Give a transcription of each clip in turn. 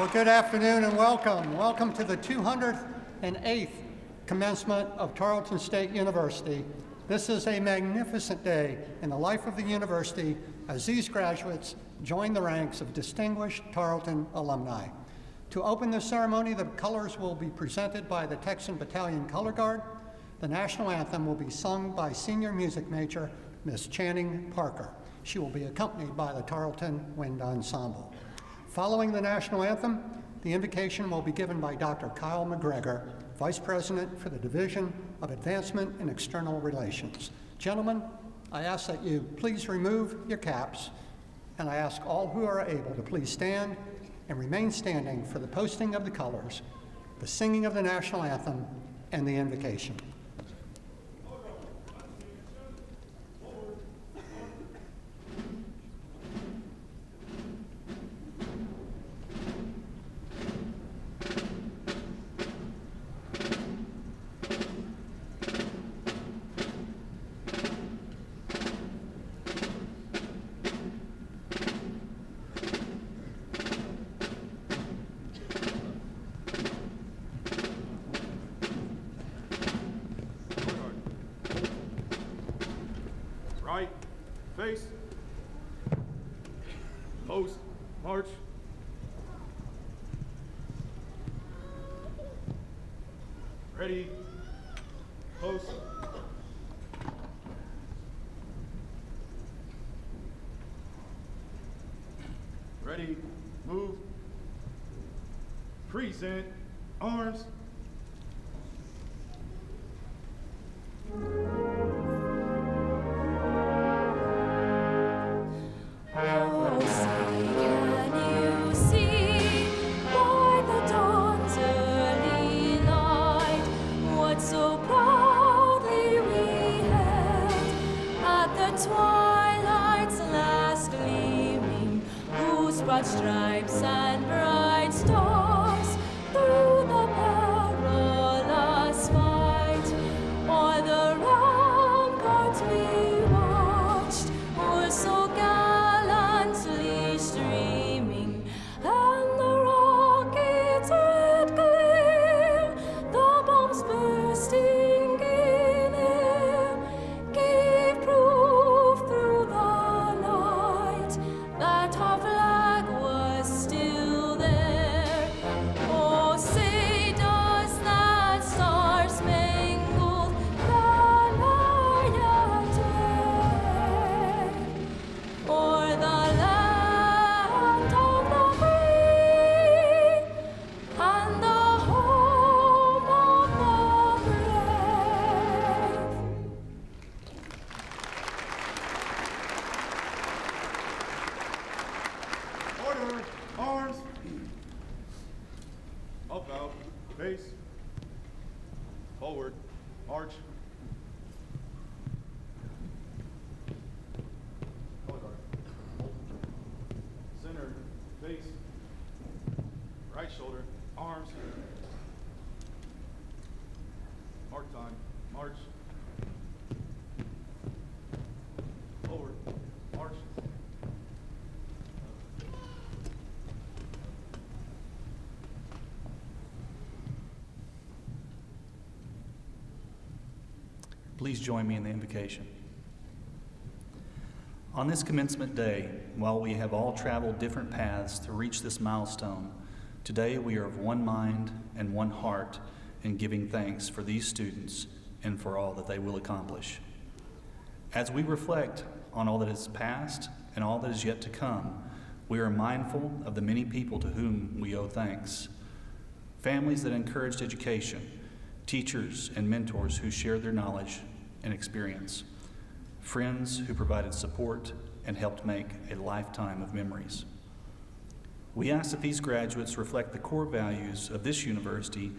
Well, good afternoon and welcome. Welcome to the 208th commencement of Tarleton State University. This is a magnificent day in the life of the university as these graduates join the ranks of distinguished Tarleton alumni. To open this ceremony, the colors will be presented by the Texan Battalion Color Guard. The national anthem will be sung by senior music major Miss Channing Parker. She will be accompanied by the Tarleton Wind Ensemble. Following the national anthem, the invocation will be given by Dr. Kyle McGregor, Vice President for the Division of Advancement and External Relations. Gentlemen, I ask that you please remove your caps, and I ask all who are able to please stand and remain standing for the posting of the colors, the singing of the national anthem, and the invocation. Right, face, post, march. Ready, post. Ready, move. Present, arms. Twilight's last gleaming, whose broad stripes and bright stars through the perilous fight o'er the ramparts we watched were so gallantly streaming, and the rockets' red glare, the bombs bursting in air, gave proof through the night that our flag was still there. Oh, say does that star-spangled banner yet wave o'er the land of the free and the home of the brave? Order, arms. Up, out, face. Forward, march. Color guard. Center, face. Right shoulder, arms. Mark time, march. Forward, march. Please join me in the invocation. On this commencement day, while we have all traveled different paths to reach this milestone, today we are of one mind and one heart in giving thanks for these students and for all that they will accomplish. As we reflect on all that is past and all that is yet to come, we are mindful of the many people to whom we owe thanks. Families that encouraged education, teachers and mentors who shared their knowledge and experience, friends who provided support and helped make a lifetime of memories. We ask that these graduates reflect the core values of this university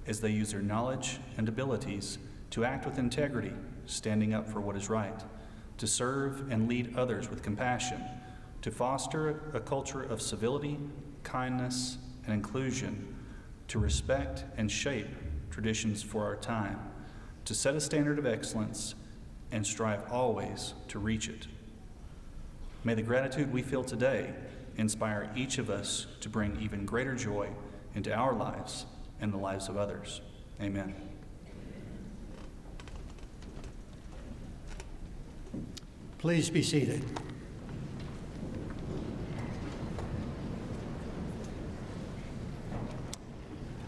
as they use their knowledge and abilities to act with integrity, standing up for what is right, to serve and lead others with compassion, to foster a culture of civility, kindness, and inclusion, to respect and shape traditions for our time, to set a standard of excellence and strive always to reach it. May the gratitude we feel today inspire each of us to bring even greater joy into our lives and the lives of others. Amen. Please be seated.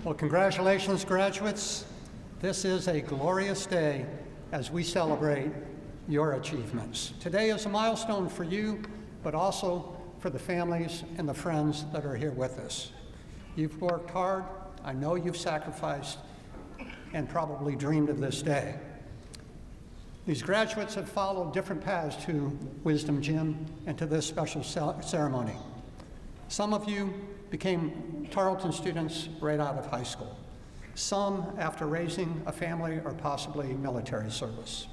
Well, congratulations, graduates. This is a glorious day as we celebrate your achievements. Today is a milestone for you, but also for the families and the friends that are here with us. You've worked hard. I know you've sacrificed and probably dreamed of this day. These graduates have followed different paths to Wisdom Gym and to this special ceremony. Some of you became Tarleton students right out of high school. Some after raising a family or possibly military service.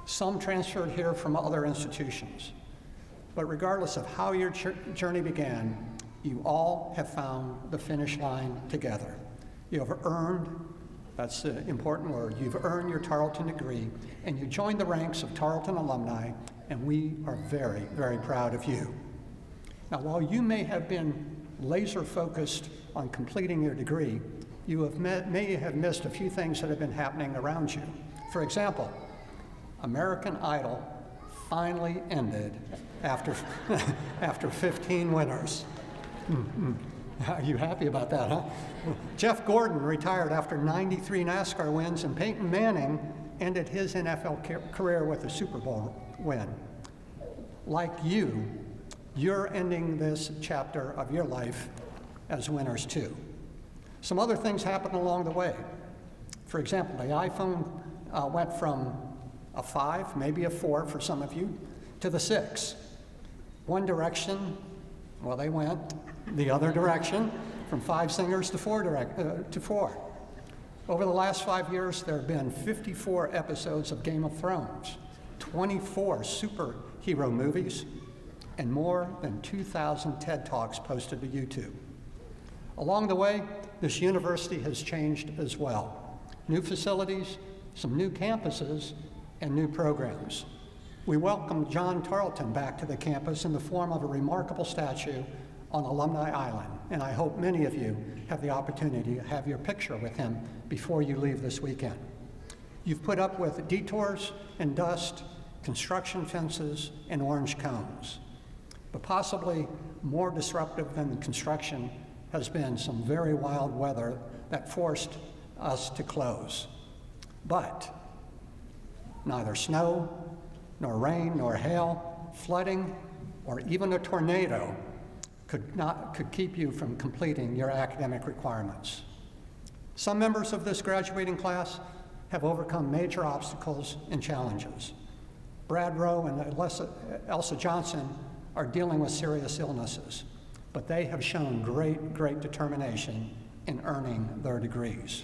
Some transferred here from other institutions. But regardless of how your journey began, you all have found the finish line together. You have earned, that's the important word, you've earned your Tarleton degree, and you joined the ranks of Tarleton alumni, and we are very, very proud of you. Now, while you may have been laser focused on completing your degree, you may have missed a few things that have been happening around you. For example, American Idol finally ended after 15 winners. Are you happy about that, huh? Jeff Gordon retired after 93 NASCAR wins, and Peyton Manning ended his NFL career with a Super Bowl win. Like you, you're ending this chapter of your life as winners too. Some other things happened along the way. For example, the iPhone went from a 5, maybe a 4 for some of you, to the 6. One Direction, well, they went the other direction, from 5 singers to 4. Over the last 5 years, there have been 54 episodes of Game of Thrones, 24 superhero movies, and more than 2,000 TED Talks posted to YouTube. Along the way, this university has changed as well. New facilities, some new campuses, and new programs. We welcomed John Tarleton back to the campus in the form of a remarkable statue on Alumni Island, and I hope many of you have the opportunity to have your picture with him before you leave this weekend. You've put up with detours and dust, construction fences, and orange cones. But possibly more disruptive than the construction has been some very wild weather that forced us to close. But neither snow, nor rain, nor hail, flooding, or even a tornado could keep you from completing your academic requirements. Some members of this graduating class have overcome major obstacles and challenges. Brad Rowe and Elsa Johnson are dealing with serious illnesses, but they have shown great determination in earning their degrees.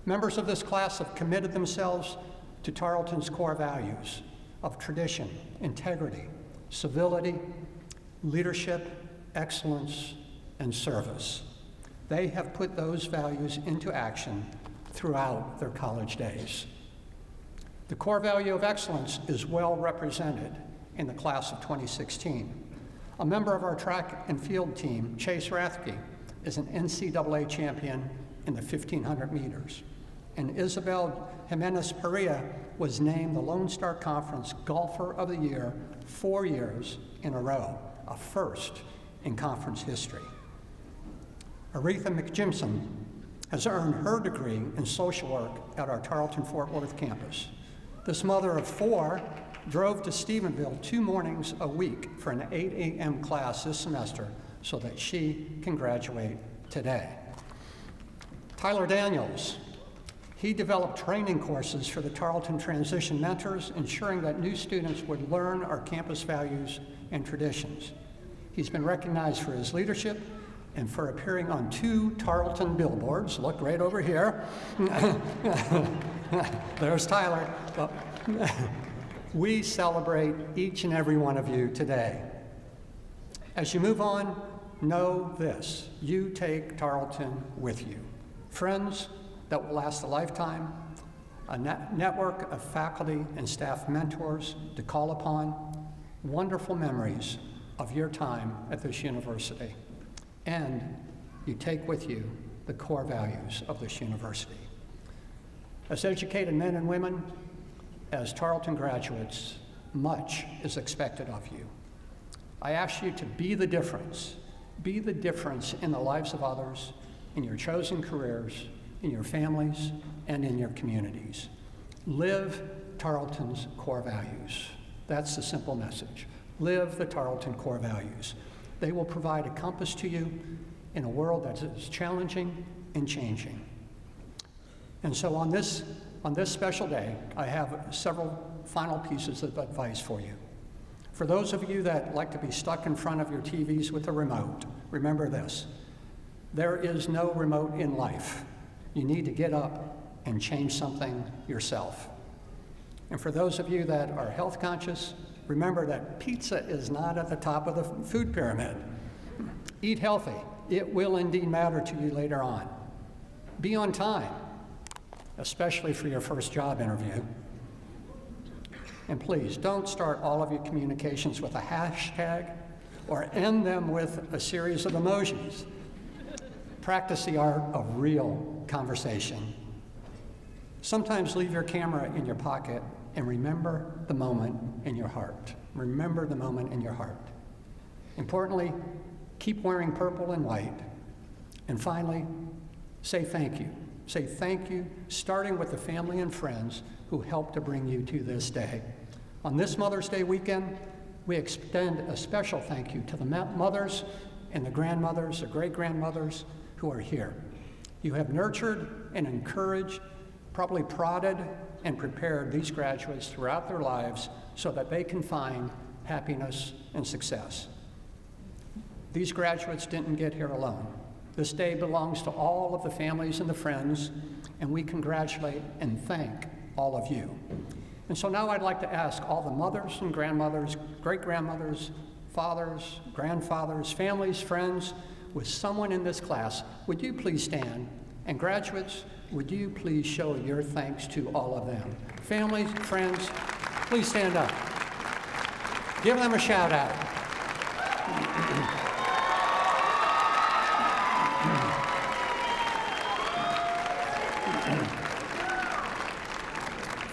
Members of this class have committed themselves to Tarleton's core values of tradition, integrity, civility, leadership, excellence, and service. They have put those values into action throughout their college days. The core value of excellence is well represented in the class of 2016. A member of our track and field team, Chase Rathke, is an NCAA champion in the 1,500 meters. And Isabel Jimenez Perea was named the Lone Star Conference Golfer of the Year 4 years in a row, a first in conference history. Aretha McJimson has earned her degree in social work at our Tarleton Fort Worth campus. This mother of 4 drove to Stephenville 2 mornings a week for an 8 a.m. class this semester so that she can graduate today. Tyler Daniels, he developed training courses for the Tarleton Transition Mentors, ensuring that new students would learn our campus values and traditions. He's been recognized for his leadership and for appearing on 2 Tarleton billboards. Look right over here. There's Tyler. Well, we celebrate each and every one of you today. As you move on, know this: you take Tarleton with you. Friends that will last a lifetime, a network of faculty and staff mentors to call upon, wonderful memories of your time at this university, and you take with you the core values of this university. As educated men and women, as Tarleton graduates, much is expected of you. I ask you to be the difference in the lives of others, in your chosen careers, in your families, and in your communities. Live Tarleton's core values. That's the simple message. Live the Tarleton core values. They will provide a compass to you in a world that is challenging and changing. And so on this special day, I have several final pieces of advice for you. For those of you that like to be stuck in front of your TVs with a remote, remember this: there is no remote in life. You need to get up and change something yourself. And for those of you that are health conscious, remember that pizza is not at the top of the food pyramid. Eat healthy. It will indeed matter to you later on. Be on time, especially for your first job interview. And please, don't start all of your communications with a hashtag or end them with a series of emojis. Practice the art of real conversation. Sometimes leave your camera in your pocket and remember the moment in your heart. Remember the moment in your heart. Importantly, keep wearing purple and white. And finally, say thank you. Say thank you, starting with the family and friends who helped to bring you to this day. On this Mother's Day weekend, we extend a special thank you to the mothers and the grandmothers, the great-grandmothers who are here. You have nurtured and encouraged, probably prodded and prepared these graduates throughout their lives so that they can find happiness and success. These graduates didn't get here alone. This day belongs to all of the families and the friends, and we congratulate and thank all of you. And so now I'd like to ask all the mothers and grandmothers, great-grandmothers, fathers, grandfathers, families, friends, with someone in this class, would you please stand? And graduates, would you please show your thanks to all of them? Families, friends, please stand up. Give them a shout out.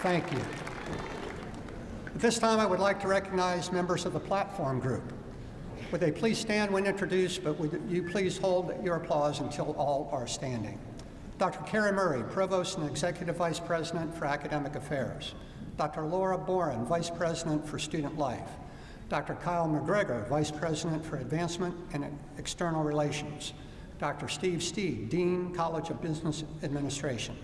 Thank you. At this time, I would like to recognize members of the platform group. Would they please stand when introduced, but would you please hold your applause until all are standing. Dr. Carrie Murray, Provost and Executive Vice President for Academic Affairs. Dr. Laura Boren, Vice President for Student Life. Dr. Kyle McGregor, Vice President for Advancement and External Relations. Dr. Steed, Dean, College of Business Administration.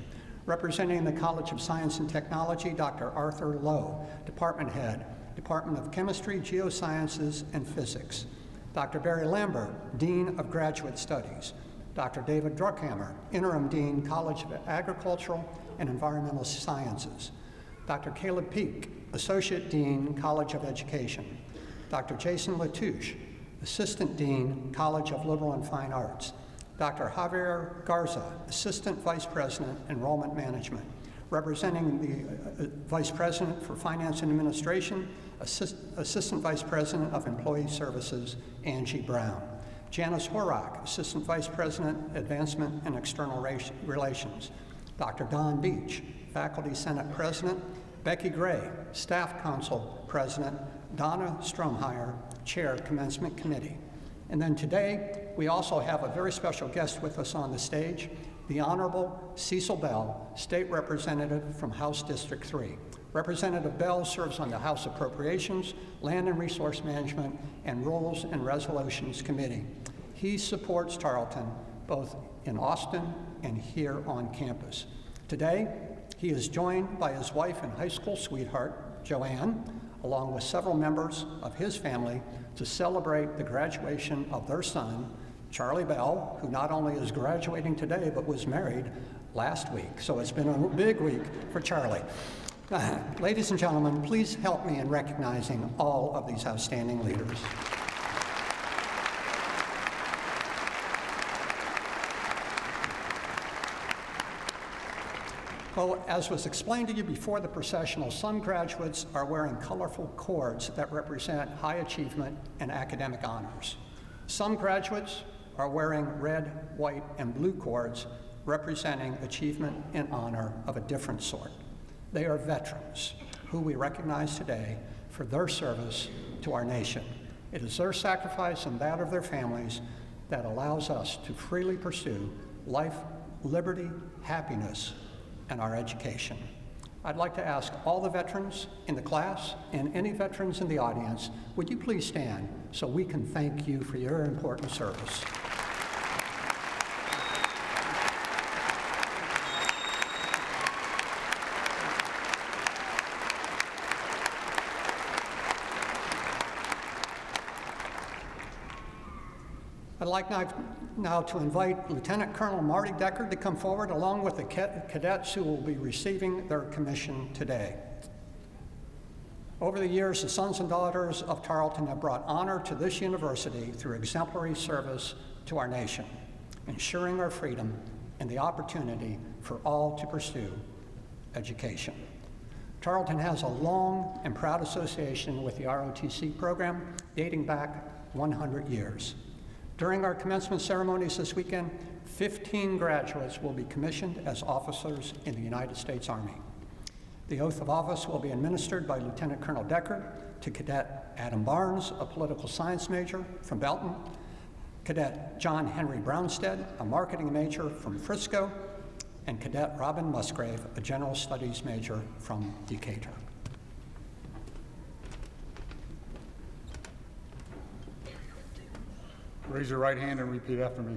Representing the College of Science and Technology, Dr. Arthur Lowe, Department Head, Department of Chemistry, Geosciences, and Physics. Dr. Barry Lambert, Dean of Graduate Studies. Dr. David Druckhammer, Interim Dean, College of Agricultural and Environmental Sciences. Dr. Caleb Peak, Associate Dean, College of Education. Dr. Jason Latouche, Assistant Dean, College of Liberal and Fine Arts. Dr. Javier Garza, Assistant Vice President, Enrollment Management. Representing the Vice President for Finance and Administration, Assistant Vice President of Employee Services, Angie Brown. Janice Horak, Assistant Vice President, Advancement and External Relations. Dr. Don Beach, Faculty Senate President. Becky Gray, Staff Council President. Donna Stromheyer, Chair, Commencement Committee. And then today, we also have a very special guest with us on the stage, the Honorable Cecil Bell, State Representative from House District 3. Representative Bell serves on the House Appropriations, Land and Resource Management, and Rules and Resolutions Committee. He supports Tarleton both in Austin and here on campus. Today, he is joined by his wife and high school sweetheart, Joanne, along with several members of his family to celebrate the graduation of their son, Charlie Bell, who not only is graduating today, but was married last week. So it's been a big week for Charlie. Ladies and gentlemen, please help me in recognizing all of these outstanding leaders. Well, as was explained to you before the processional, some graduates are wearing colorful cords that represent high achievement and academic honors. Some graduates are wearing red, white, and blue cords representing achievement and honor of a different sort. They are veterans who we recognize today for their service to our nation. It is their sacrifice and that of their families that allows us to freely pursue life, liberty, happiness, and our education. I'd like to ask all the veterans in the class and any veterans in the audience, would you please stand so we can thank you for your important service. I'd like now to invite Lieutenant Colonel Marty Deckard to come forward along with the cadets who will be receiving their commission today. Over the years, the sons and daughters of Tarleton have brought honor to this university through exemplary service to our nation, ensuring our freedom and the opportunity for all to pursue education. Tarleton has a long and proud association with the ROTC program dating back 100 years. During our commencement ceremonies this weekend, 15 graduates will be commissioned as officers in the United States Army. The oath of office will be administered by Lieutenant Colonel Deckard to Cadet Adam Barnes, a political science major from Belton, Cadet John Henry Brownstead, a marketing major from Frisco, and Cadet Robin Musgrave, a general studies major from Decatur. Raise your right hand and repeat after me.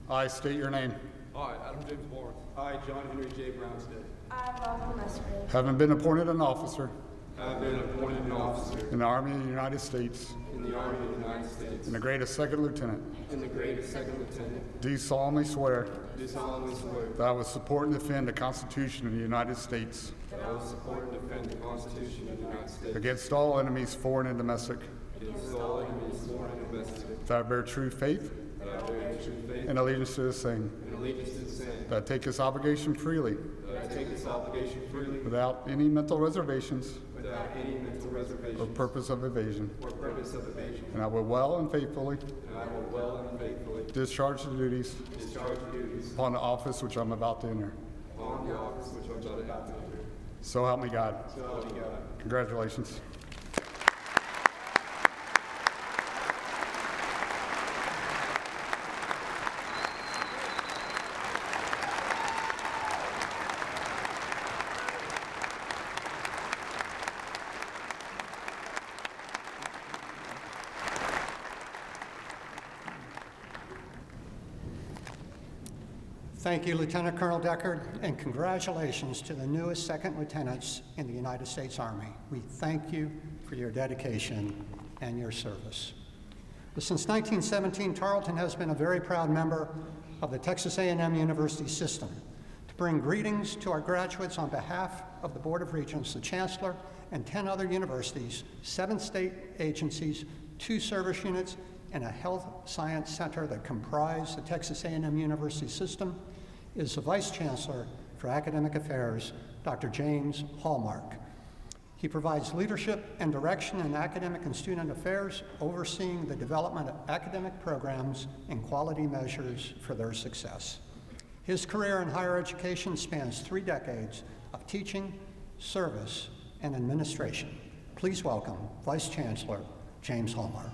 I state your name. I, Adam James Barnes. I, John Henry J. Brownstead. I, Robin Musgrave. Having been appointed an officer Have been appointed an officer in the Army of the United States in the Army of the United States in the grade of second lieutenant, in the grade of second lieutenant. do solemnly swear Do solemnly swear that I will support and defend the Constitution of the United States that I will support and defend the Constitution of the United States against all enemies, foreign and domestic, against all enemies, foreign and domestic. that I bear true faith That I bear true faith and allegiance to the same, and allegiance to the same. that I take this obligation freely That I take this obligation freely without any mental reservations without any mental reservation or purpose of evasion, or purpose of evasion. and I will well and faithfully And I will well and faithfully discharge the duties discharge the duties upon the office which I'm about to enter. upon the office which I'm about to enter. So help me God. So help me God. Congratulations. Thank you, Lieutenant Colonel Deckard, and congratulations to the newest second lieutenants in the United States Army. We thank you for your dedication and your service. But since 1917, Tarleton has been a very proud member of the Texas A&M University system. To bring greetings to our graduates on behalf of the Board of Regents, the Chancellor, and 10 other universities, 7 state agencies, 2 service units, and a health science center that comprise the Texas A&M University system, is the Vice Chancellor for Academic Affairs, Dr. James Hallmark. He provides leadership and direction in academic and student affairs, overseeing the development of academic programs and quality measures for their success. His career in higher education spans 3 decades of teaching, service, and administration. Please welcome Vice Chancellor James Hallmark.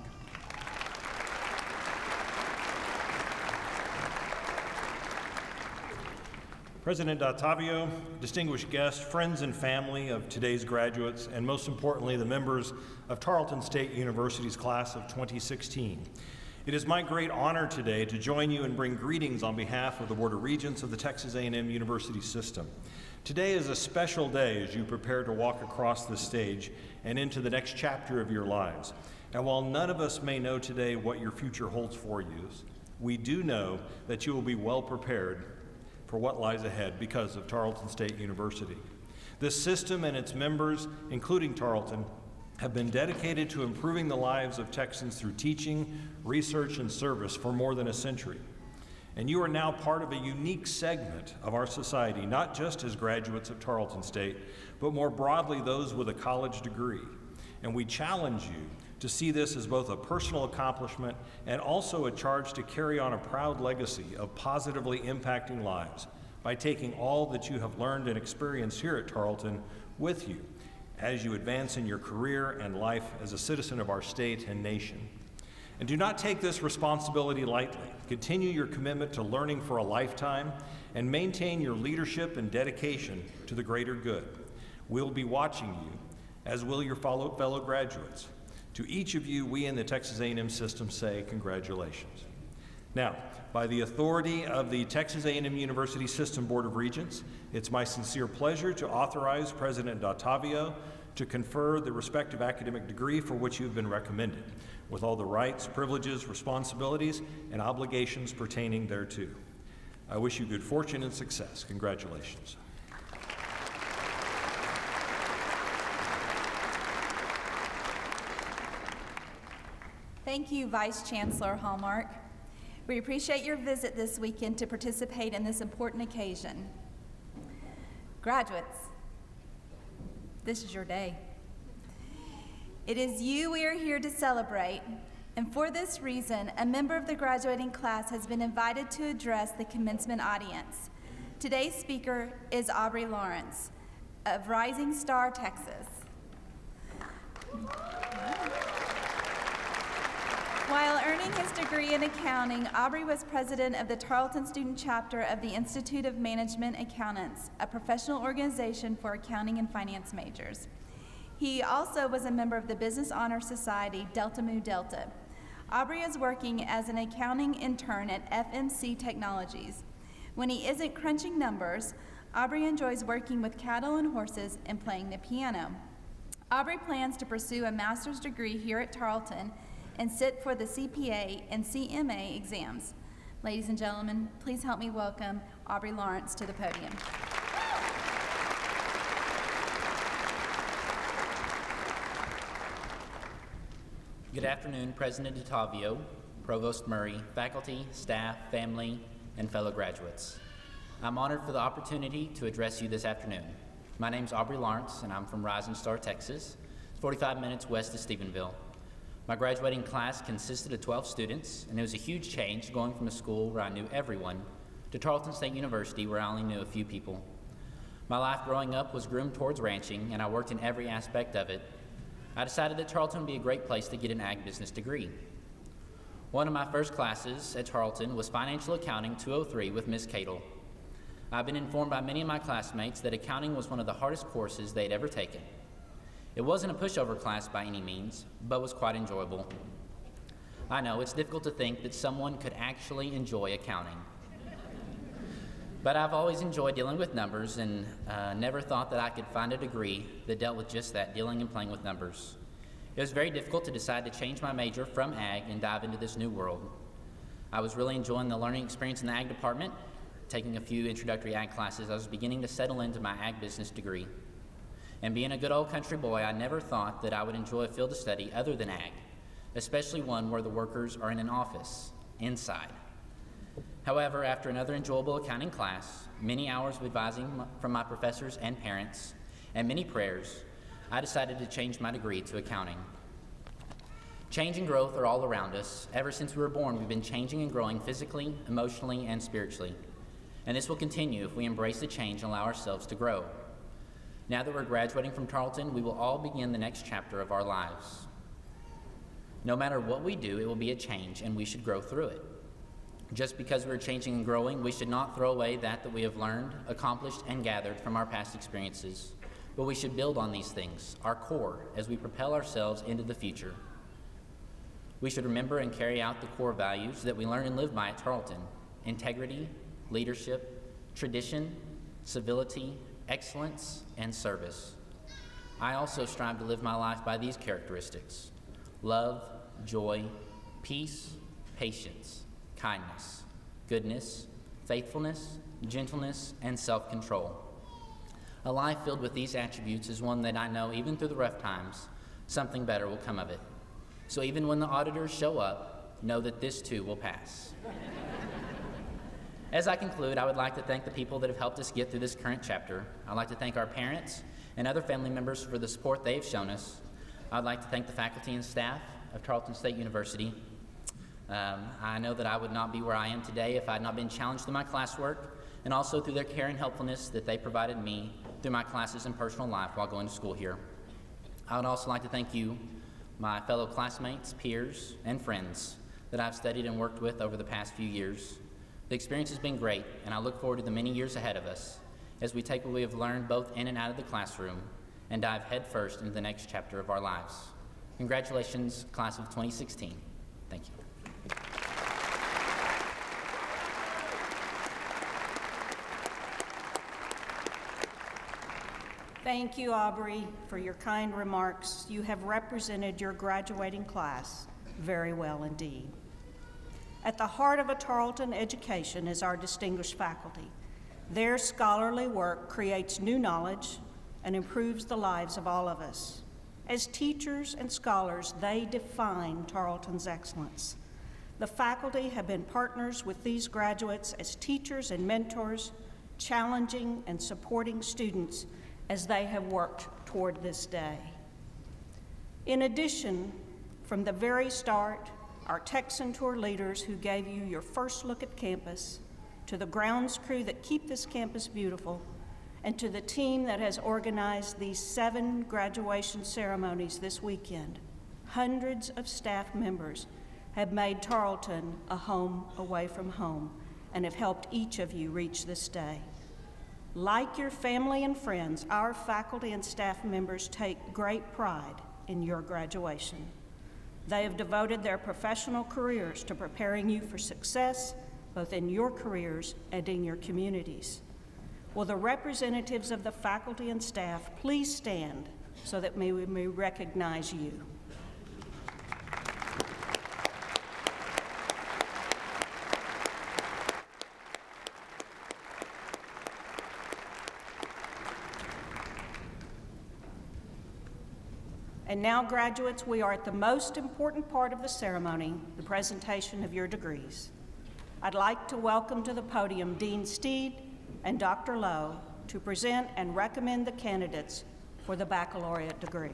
President Ottavio, distinguished guests, friends and family of today's graduates, and most importantly, the members of Tarleton State University's class of 2016. It is my great honor today to join you and bring greetings on behalf of the Board of Regents of the Texas A&M University system. Today is a special day as you prepare to walk across the stage and into the next chapter of your lives. And while none of us may know today what your future holds for you, we do know that you will be well prepared for what lies ahead because of Tarleton State University. This system and its members, including Tarleton, have been dedicated to improving the lives of Texans through teaching, research, and service for more than a century. And you are now part of a unique segment of our society, not just as graduates of Tarleton State, but more broadly those with a college degree. And we challenge you to see this as both a personal accomplishment and also a charge to carry on a proud legacy of positively impacting lives by taking all that you have learned and experienced here at Tarleton with you as you advance in your career and life as a citizen of our state and nation. And do not take this responsibility lightly. Continue your commitment to learning for a lifetime and maintain your leadership and dedication to the greater good. We'll be watching you, as will your fellow graduates. To each of you, we in the Texas A&M system say congratulations. Now, by the authority of the Texas A&M University System Board of Regents, it's my sincere pleasure to authorize President D'Ottavio to confer the respective academic degree for which you have been recommended, with all the rights, privileges, responsibilities, and obligations pertaining thereto. I wish you good fortune and success. Congratulations. Thank you, Vice Chancellor Hallmark. We appreciate your visit this weekend to participate in this important occasion. Graduates, this is your day. It is you we are here to celebrate, and for this reason, a member of the graduating class has been invited to address the commencement audience. Today's speaker is Aubrey Lawrence of Rising Star, Texas. While earning his degree in accounting, Aubrey was president of the Tarleton Student Chapter of the Institute of Management Accountants, a professional organization for accounting and finance majors. He also was a member of the Business Honor Society, Delta Mu Delta. Aubrey is working as an accounting intern at FMC Technologies. When he isn't crunching numbers, Aubrey enjoys working with cattle and horses and playing the piano. Aubrey plans to pursue a master's degree here at Tarleton and sit for the CPA and CMA exams. Ladies and gentlemen, please help me welcome Aubrey Lawrence to the podium. Good afternoon, President D'Ottavio, Provost Murray, faculty, staff, family, and fellow graduates. I'm honored for the opportunity to address you this afternoon. My name's Aubrey Lawrence, and I'm from Rising Star, Texas, 45 minutes west of Stephenville. My graduating class consisted of 12 students, and it was a huge change going from a school where I knew everyone to Tarleton State University where I only knew a few people. My life growing up was groomed towards ranching, and I worked in every aspect of it. I decided that Tarleton would be a great place to get an ag business degree. One of my first classes at Tarleton was Financial Accounting 203 with Ms. Cadle. I've been informed by many of my classmates that accounting was one of the hardest courses they'd ever taken. It wasn't a pushover class by any means, but was quite enjoyable. I know it's difficult to think that someone could actually enjoy accounting. But I've always enjoyed dealing with numbers and never thought that I could find a degree that dealt with just that, dealing and playing with numbers. It was very difficult to decide to change my major from ag and dive into this new world. I was really enjoying the learning experience in the ag department. Taking a few introductory ag classes, I was beginning to settle into my ag business degree. And being a good old country boy, I never thought that I would enjoy a field of study other than ag, especially one where the workers are in an office, inside. However, after another enjoyable accounting class, many hours of advising from my professors and parents, and many prayers, I decided to change my degree to accounting. Change and growth are all around us. Ever since we were born, we've been changing and growing physically, emotionally, and spiritually. And this will continue if we embrace the change and allow ourselves to grow. Now that we're graduating from Tarleton, we will all begin the next chapter of our lives. No matter what we do, it will be a change, and we should grow through it. Just because we're changing and growing, we should not throw away that we have learned, accomplished, and gathered from our past experiences. But we should build on these things, our core, as we propel ourselves into the future. We should remember and carry out the core values that we learn and live by at Tarleton: integrity, leadership, tradition, civility, excellence, and service. I also strive to live my life by these characteristics: love, joy, peace, patience, kindness, goodness, faithfulness, gentleness, and self-control. A life filled with these attributes is one that I know, even through the rough times, something better will come of it. So even when the auditors show up, know that this too will pass. As I conclude, I would like to thank the people that have helped us get through this current chapter. I'd like to thank our parents and other family members for the support they've shown us. I'd like to thank the faculty and staff of Tarleton State University. I know that I would not be where I am today if I had not been challenged through my classwork and also through their care and helpfulness that they provided me through my classes and personal life while going to school here. I would also like to thank you, my fellow classmates, peers, and friends that I've studied and worked with over the past few years. The experience has been great, and I look forward to the many years ahead of us as we take what we have learned both in and out of the classroom and dive headfirst into the next chapter of our lives. Congratulations, class of 2016. Thank you. Thank you, Aubrey, for your kind remarks. You have represented your graduating class very well indeed. At the heart of a Tarleton education is our distinguished faculty. Their scholarly work creates new knowledge and improves the lives of all of us. As teachers and scholars, they define Tarleton's excellence. The faculty have been partners with these graduates as teachers and mentors, challenging and supporting students as they have worked toward this day. In addition, from the very start, our Texan tour leaders who gave you your first look at campus, to the grounds crew that keep this campus beautiful, and to the team that has organized these 7 graduation ceremonies this weekend, hundreds of staff members have made Tarleton a home away from home and have helped each of you reach this day. Like your family and friends, our faculty and staff members take great pride in your graduation. They have devoted their professional careers to preparing you for success, both in your careers and in your communities. Will the representatives of the faculty and staff please stand so that we may recognize you? And now, graduates, we are at the most important part of the ceremony, the presentation of your degrees. I'd like to welcome to the podium Dean Steed and Dr. Lowe to present and recommend the candidates for the baccalaureate degree.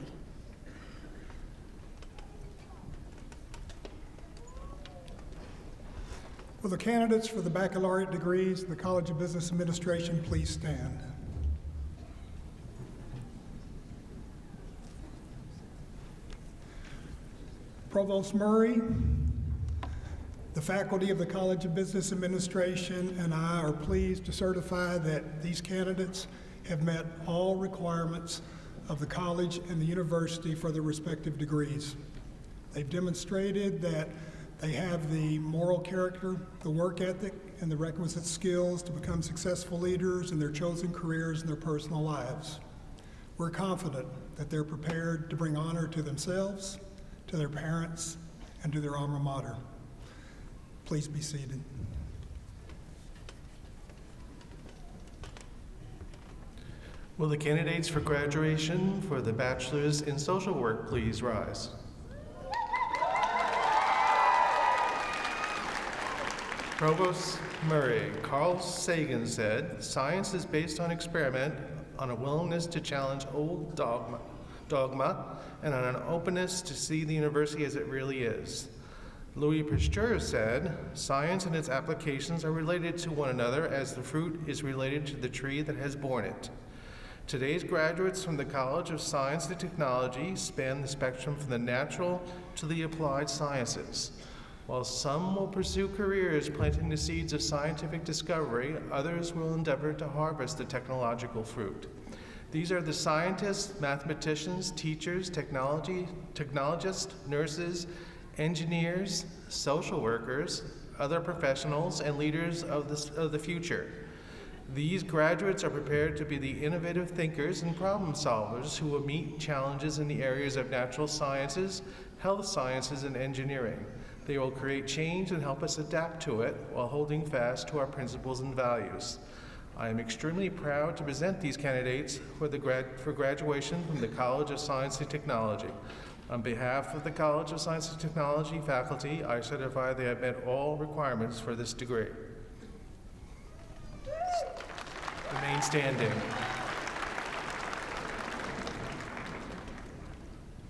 Will the candidates for the baccalaureate degrees in the College of Business Administration please stand? Provost Murray, the faculty of the College of Business Administration and I are pleased to certify that these candidates have met all requirements of the college and the university for their respective degrees. They've demonstrated that they have the moral character, the work ethic, and the requisite skills to become successful leaders in their chosen careers and their personal lives. We're confident that they're prepared to bring honor to themselves, to their parents, and to their alma mater. Please be seated. Will the candidates for graduation for the Bachelor's in Social Work please rise? Provost Murray, Carl Sagan said, "Science is based on experiment, on a willingness to challenge old dogma, and on an openness to see the university as it really is." Louis Pasteur said, "Science and its applications are related to one another as the fruit is related to the tree that has borne it." Today's graduates from the College of Science and Technology span the spectrum from the natural to the applied sciences. While some will pursue careers planting the seeds of scientific discovery, others will endeavor to harvest the technological fruit. These are the scientists, mathematicians, teachers, technologists, nurses, engineers, social workers, other professionals, and leaders of the future. These graduates are prepared to be the innovative thinkers and problem solvers who will meet challenges in the areas of natural sciences, health sciences, and engineering. They will create change and help us adapt to it while holding fast to our principles and values. I am extremely proud to present these candidates for graduation from the College of Science and Technology. On behalf of the College of Science and Technology faculty, I certify they have met all requirements for this degree. Remain standing.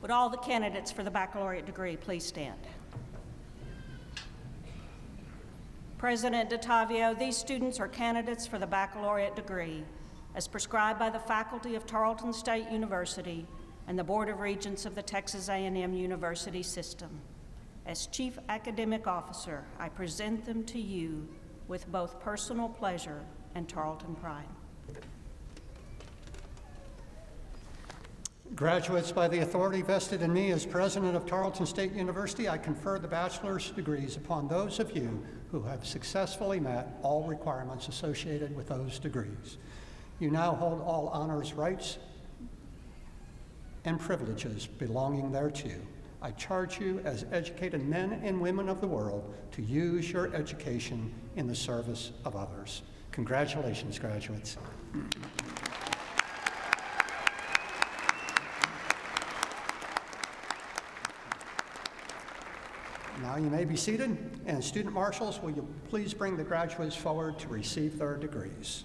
Would all the candidates for the baccalaureate degree please stand? President DeTavio, these students are candidates for the baccalaureate degree as prescribed by the faculty of Tarleton State University and the Board of Regents of the Texas A&M University system. As Chief Academic Officer, I present them to you with both personal pleasure and Tarleton pride. Graduates, by the authority vested in me as president of Tarleton State University, I confer the bachelor's degrees upon those of you who have successfully met all requirements associated with those degrees. You now hold all honors rights and privileges belonging thereto. I charge you as educated men and women of the world to use your education in the service of others. Congratulations, graduates. Now you may be seated, and student marshals, will you please bring the graduates forward to receive their degrees.